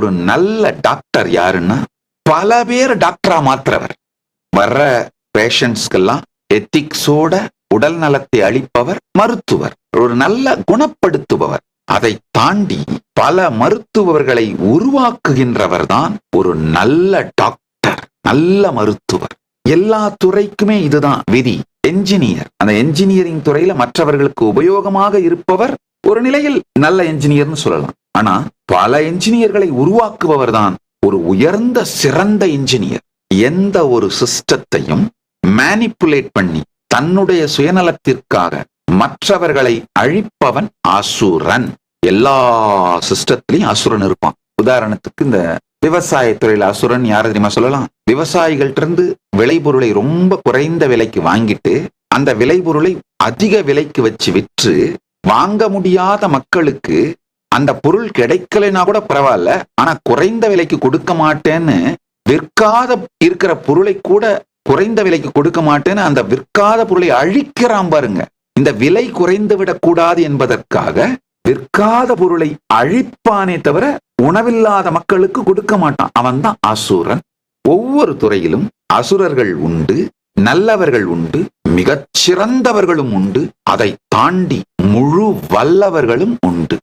ஒரு நல்ல டாக்டர் யாருன்னா, பல பேர் டாக்டரா மாத்துறவர். வர்ற பேஷண்ட்ஸ்க்கெல்லாம் எத்திக்ஸோட உடல் நலத்தை அளிப்பவர் மருத்துவர். ஒரு நல்ல குணப்படுத்துபவர். அதை தாண்டி பல மருத்துவர்களை உருவாக்குகின்றவர் தான் ஒரு நல்ல டாக்டர், நல்ல மருத்துவர். எல்லா துறைக்குமே இதுதான் விதி. என்ஜினியர், அந்த என்ஜினியரிங் துறையில மற்றவர்களுக்கு உபயோகமாக இருப்பவர் ஒரு நிலையில் நல்ல என்ஜினியர்னு சொல்லலாம். ஆனா பல என்ஜினியர்களை உருவாக்குபவர் தான் ஒரு உயர்ந்த சிறந்த என்ஜினியர். எந்த ஒரு சிஸ்டத்தையும் மேனிப்புலேட் பண்ணி தன்னுடைய சுயநலத்திற்காக மற்றவர்களை அழிப்பவன் அசுரன். எல்லா சிஸ்டத்திலையும் அசுரன் இருப்பான். உதாரணத்துக்கு இந்த விவசாயத்துறையில அசுரன் யாரை தெரியுமா சொல்லலாம்? விவசாயிகள்ட்ட இருந்து விளைபொருளை ரொம்ப குறைந்த விலைக்கு வாங்கிட்டு அந்த விளைபொருளை அதிக விலைக்கு வச்சு விற்று வாங்க முடியாத மக்களுக்கு அந்த பொருள் கிடைக்கலைன்னா கூட பரவாயில்ல, ஆனா குறைந்த விலைக்கு கொடுக்க மாட்டேன்னு விற்காத இருக்கிற பொருளை கூட குறைந்த விலைக்கு கொடுக்க மாட்டேன்னு அந்த விற்காத பொருளை அழிக்கிறான் பாருங்க. இந்த விலை குறைந்து விடக்கூடாது என்பதற்காக விற்காத பொருளை அழிப்பானே தவிர உணவில்லாத மக்களுக்கு கொடுக்க மாட்டான். அவன் தான் அசுரன். ஒவ்வொரு துறையிலும் அசுரர்கள் உண்டு, நல்லவர்கள் உண்டு, மிகச் சிறந்தவர்களும் உண்டு, அதை தாண்டி முழு வல்லவர்களும் உண்டு.